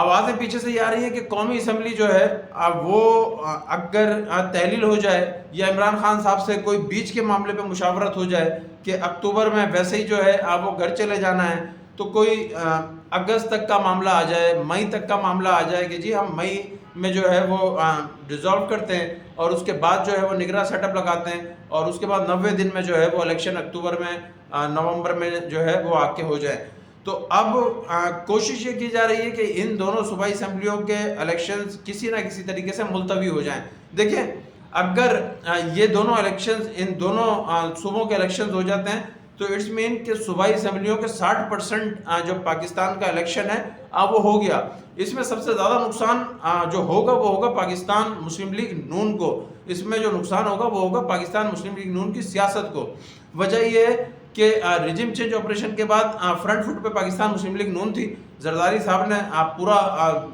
آوازیں پیچھے سے یہ آ رہی ہیں کہ قومی اسمبلی جو ہے وہ اگر تحلیل ہو جائے یا عمران خان صاحب سے کوئی بیچ کے معاملے پہ مشاورت ہو جائے کہ اکتوبر میں ویسے ہی جو ہے وہ گھر چلے جانا ہے، تو کوئی اگست تک کا معاملہ آ جائے، مئی تک کا معاملہ آ جائے کہ جی ہم مئی میں جو ہے وہ ڈیزالو کرتے ہیں اور اس کے بعد جو ہے وہ نگراں سیٹ اپ لگاتے ہیں اور اس کے بعد 90 دن میں جو ہے وہ الیکشن اکتوبر میں نومبر میں جو ہے وہ آ کے ہو جائے۔ تو اب کوشش یہ کی جا رہی ہے کہ ان دونوں صوبائی اسمبلیوں کے الیکشنز کسی نہ کسی طریقے سے ملتوی ہو جائیں۔ دیکھیں اگر یہ دونوں الیکشنز ان دونوں صوبوں کے الیکشنز ہو جاتے ہیں تو اٹس مین کہ صوبائی اسمبلیوں کے 60% جو پاکستان کا الیکشن ہے وہ ہو گیا۔ اس میں سب سے زیادہ نقصان جو ہوگا وہ ہوگا پاکستان مسلم لیگ نون کو، اس میں جو نقصان ہوگا وہ ہوگا پاکستان مسلم لیگ نون کی سیاست کو۔ وجہ یہ ہے کہ ریجم چینج آپریشن کے بعد فرنٹ فٹ پہ پاکستان مسلم لیگ نون تھی، زرداری صاحب نے پورا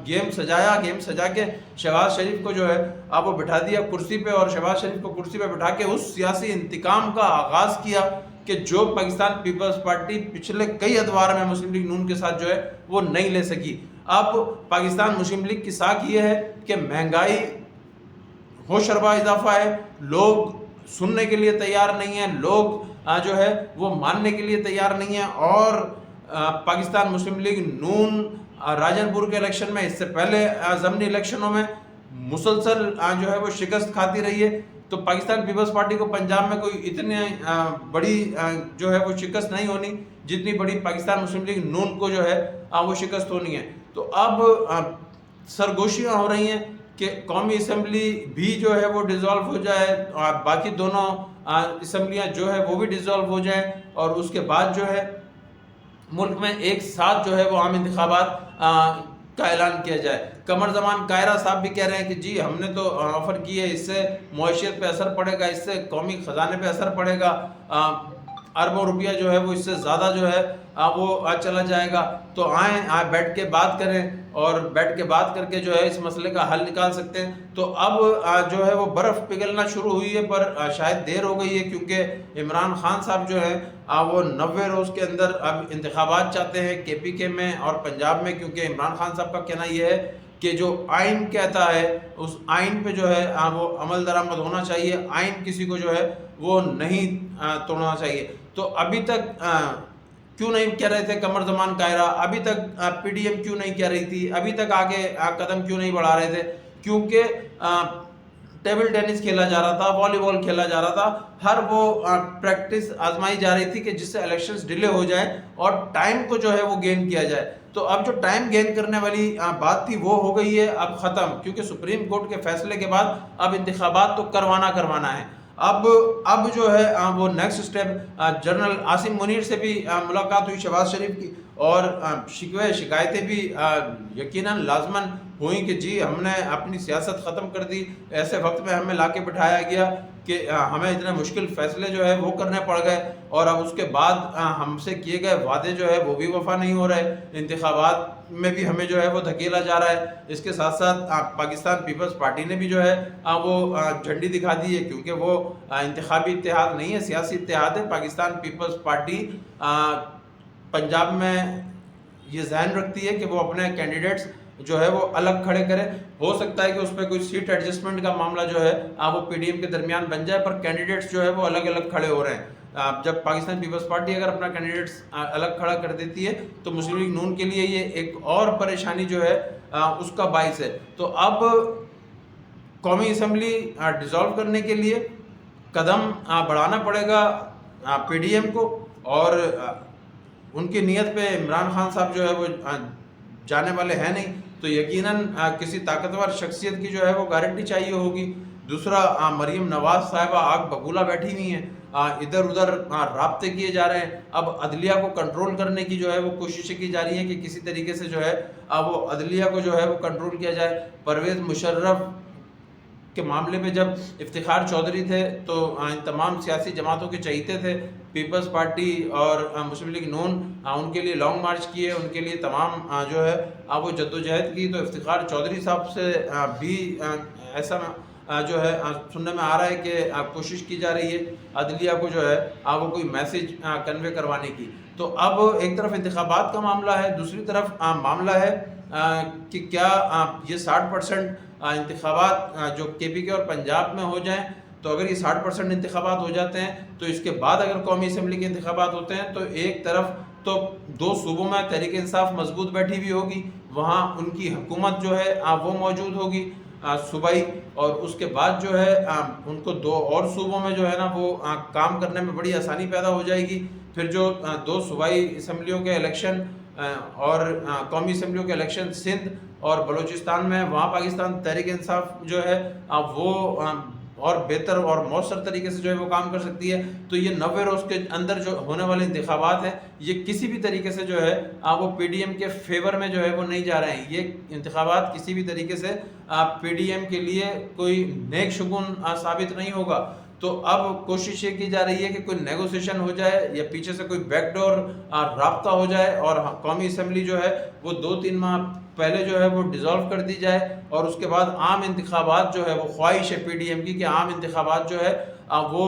گیم سجا کے شہباز شریف کو جو ہے وہ بٹھا دیا کرسی پہ، اور شہباز شریف کو کرسی پہ بٹھا کے اس سیاسی انتقام کا آغاز کیا کہ جو پاکستان پیپلز پارٹی پچھلے کئی ادوار میں مسلم لیگ نون کے ساتھ جو ہے وہ نہیں لے سکی۔ اب پاکستان مسلم لیگ کی ساکھ یہ ہے کہ مہنگائی ہوش ربا اضافہ ہے، لوگ سننے کے لیے تیار نہیں ہیں، لوگ جو ہے وہ ماننے کے لیے تیار نہیں ہیں، اور پاکستان مسلم لیگ نون راجن پور کے الیکشن میں، اس سے پہلے ضمنی الیکشنوں میں مسلسل جو ہے وہ شکست کھاتی رہی ہے۔ تو پاکستان پیپلز پارٹی کو پنجاب میں کوئی اتنی بڑی جو ہے وہ شکست نہیں ہونی جتنی بڑی پاکستان مسلم لیگ نون کو جو ہے وہ شکست ہونی ہے۔ تو اب سرگوشیاں ہو رہی ہیں کہ قومی اسمبلی بھی جو ہے وہ ڈیزالو ہو جائے اور باقی دونوں اسمبلیاں جو ہے وہ بھی ڈیزالو ہو جائیں، اور اس کے بعد جو ہے ملک میں ایک ساتھ جو ہے وہ عام انتخابات کا اعلان کیا جائے۔ قمر زمان کائرہ صاحب بھی کہہ رہے ہیں کہ جی ہم نے تو آفر کی ہے، اس سے معیشت پہ اثر پڑے گا، اس سے قومی خزانے پہ اثر پڑے گا، اربوں روپیہ جو ہے وہ اس سے زیادہ جو ہے وہ چلا جائے گا۔ تو آئیں بیٹھ کے بات کریں، اور بیٹھ کے بات کر کے جو ہے اس مسئلے کا حل نکال سکتے ہیں۔ تو اب جو ہے وہ برف پگھلنا شروع ہوئی ہے، پر شاید دیر ہو گئی ہے، کیونکہ عمران خان صاحب جو ہے وہ 90 روز کے اندر اب انتخابات چاہتے ہیں KPK میں اور پنجاب میں، کیونکہ عمران خان صاحب کا کہنا یہ ہے کہ جو آئین کہتا ہے اس آئین پہ جو ہے وہ عمل درآمد ہونا چاہیے، آئین کسی کو جو ہے وہ نہیں توڑنا چاہیے۔ تو ابھی تک کیوں نہیں کہہ رہے تھے قمر زمان کائرہ، ابھی تک PDM کیوں نہیں کہہ رہی تھی، ابھی تک آگے قدم کیوں نہیں بڑھا رہے تھے؟ کیونکہ ٹیبل ٹینس کھیلا جا رہا تھا، والی بال کھیلا جا رہا تھا، ہر وہ پریکٹس آزمائی جا رہی تھی کہ جس سے الیکشنز ڈیلے ہو جائیں اور ٹائم کو جو ہے وہ گین کیا جائے۔ تو اب جو ٹائم گین کرنے والی بات تھی وہ ہو گئی ہے اب ختم، کیونکہ سپریم کورٹ کے فیصلے کے بعد اب انتخابات تو کروانا ہے۔ اب جو ہے وہ next step, general Asim Munir سے بھی ملاقات ہوئی شہباز شریف کی، اور شکایتیں بھی یقیناً لازماً ہوئیں کہ جی ہم نے اپنی سیاست ختم کر دی، ایسے وقت میں ہمیں لا کے بٹھایا گیا کہ ہمیں اتنے مشکل فیصلے جو ہے وہ کرنے پڑ گئے، اور اب اس کے بعد ہم سے کیے گئے وعدے جو ہے وہ بھی وفا نہیں ہو رہے، انتخابات میں بھی ہمیں جو ہے وہ دھکیلا جا رہا ہے۔ اس کے ساتھ ساتھ پاکستان پیپلز پارٹی نے بھی جو ہے وہ جھنڈی دکھا دی ہے، کیونکہ وہ انتخابی اتحاد نہیں ہے، سیاسی اتحاد ہے۔ پاکستان پیپلز پارٹی پنجاب میں یہ ذہن رکھتی ہے کہ وہ اپنے کینڈیڈیٹس جو ہے وہ الگ کھڑے کرے۔ ہو سکتا ہے کہ اس پہ کوئی سیٹ ایڈجسٹمنٹ کا معاملہ جو ہے وہ PDM کے درمیان بن جائے، پر کینڈیڈیٹس جو ہے وہ الگ الگ کھڑے ہو رہے ہیں۔ جب پاکستان پیپلز پارٹی اگر اپنا کینڈیڈیٹس الگ کھڑا کر دیتی ہے تو مسلم لیگ نون کے لیے یہ ایک اور پریشانی جو ہے اس کا باعث ہے۔ تو اب قومی اسمبلی ڈیزالو کرنے کے لیے قدم بڑھانا پڑے گا PDM کو، اور ان کی نیت پہ عمران خان صاحب جو ہے وہ جانے والے ہیں نہیں، تو یقیناً کسی طاقتور شخصیت کی جو ہے وہ گارنٹی چاہیے ہوگی۔ دوسرا مریم نواز صاحبہ آگ ببولا بیٹھی ہوئی ہیں، ادھر ادھر رابطے کیے جا رہے ہیں۔ اب عدلیہ کو کنٹرول کرنے کی جو ہے وہ کوششیں کی جا رہی ہیں کہ کسی طریقے سے جو ہے وہ عدلیہ کو جو ہے وہ کنٹرول کیا جائے۔ پرویز مشرف کے معاملے میں جب افتخار چودھری تھے تو ان تمام سیاسی جماعتوں کے چہیتے تھے، پیپلز پارٹی اور مسلم لیگ نون ان کے لیے لانگ مارچ کیے، ان کے لیے تمام جو ہے وہ جدوجہد کی۔ تو افتخار چودھری صاحب سے بھی ایسا جو ہے سننے میں آ رہا ہے کہ کوشش کی جا رہی ہے عدلیہ کو جو ہے وہ کوئی میسج کنوے کروانے کی۔ تو اب ایک طرف انتخابات کا معاملہ ہے، دوسری طرف معاملہ ہے کہ کیا یہ 60% انتخابات جو کے پی کے اور پنجاب میں ہو جائیں، تو اگر یہ 60% انتخابات ہو جاتے ہیں تو اس کے بعد اگر قومی اسمبلی کے انتخابات ہوتے ہیں تو ایک طرف تو 2 صوبوں میں تحریک انصاف مضبوط بیٹھی ہوئی ہوگی، وہاں ان کی حکومت جو ہے وہ موجود ہوگی صوبائی، اور اس کے بعد جو ہے ان کو 2 اور صوبوں میں جو ہے نا وہ کام کرنے میں بڑی آسانی پیدا ہو جائے گی۔ پھر جو 2 صوبائی اسمبلیوں کے الیکشن اور قومی اسمبلیوں کے الیکشن سندھ اور بلوچستان میں، وہاں پاکستان تحریک انصاف جو ہے وہ اور بہتر اور مؤثر طریقے سے جو ہے وہ کام کر سکتی ہے۔ تو یہ 90 روز کے اندر جو ہونے والے انتخابات ہیں، یہ کسی بھی طریقے سے جو ہے وہ پی ڈی ایم کے فیور میں جو ہے وہ نہیں جا رہے ہیں۔ یہ انتخابات کسی بھی طریقے سے پی ڈی ایم کے لیے کوئی نیک شگون ثابت نہیں ہوگا۔ تو اب کوشش یہ کی جا رہی ہے کہ کوئی نیگوسیشن ہو جائے یا پیچھے سے کوئی بیک ڈور رابطہ ہو جائے، اور قومی اسمبلی جو ہے وہ 2-3 ماہ پہلے جو ہے وہ ڈیزالو کر دی جائے، اور اس کے بعد عام انتخابات جو ہے وہ خواہش ہے پی ڈی ایم کی کہ عام انتخابات جو ہے وہ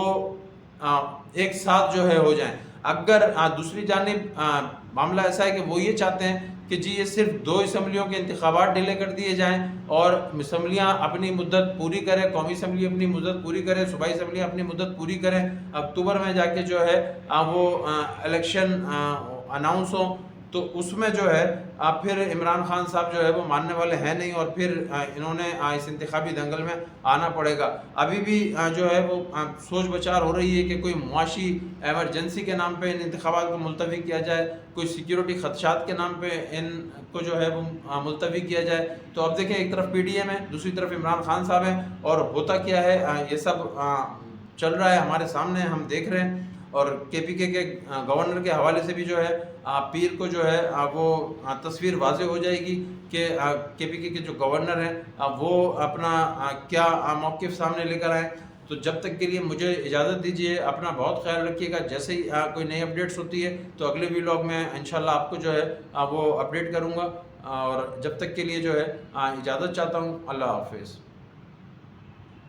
ایک ساتھ جو ہے ہو جائیں۔ اگر دوسری جانب معاملہ ایسا ہے کہ وہ یہ چاہتے ہیں کہ جی یہ صرف 2 اسمبلیوں کے انتخابات ڈیلے کر دیے جائیں اور اسمبلیاں اپنی مدت پوری کریں، قومی اسمبلی اپنی مدت پوری کرے، صوبائی اسمبلیاں اپنی مدت پوری کریں، اکتوبر میں جا کے جو ہے وہ الیکشن اناؤنس ہوں، تو اس میں جو ہے پھر عمران خان صاحب جو ہے وہ ماننے والے ہیں نہیں، اور پھر انہوں نے اس انتخابی دنگل میں آنا پڑے گا۔ ابھی بھی جو ہے وہ سوچ بچار ہو رہی ہے کہ کوئی معاشی ایمرجنسی کے نام پہ ان انتخابات کو ملتوی کیا جائے، کوئی سیکیورٹی خدشات کے نام پہ ان کو جو ہے وہ ملتوی کیا جائے۔ تو اب دیکھیں ایک طرف پی ڈی ایم ہے، دوسری طرف عمران خان صاحب ہیں، اور ہوتا کیا ہے یہ سب چل رہا ہے ہمارے سامنے، ہم دیکھ رہے ہیں۔ اور کے پی کے گورنر کے حوالے سے بھی جو ہے پیر کو جو ہے وہ تصویر واضح ہو جائے گی کہ کے پی کے جو گورنر ہیں وہ اپنا کیا موقف سامنے لے کر آئیں۔ تو جب تک کے لیے مجھے اجازت دیجیے، اپنا بہت خیال رکھیے گا۔ جیسے ہی کوئی نئی اپڈیٹس ہوتی ہے تو اگلے ویلاگ میں انشاءاللہ آپ کو جو ہے وہ اپڈیٹ کروں گا، اور جب تک کے لیے جو ہے اجازت چاہتا ہوں۔ اللہ حافظ۔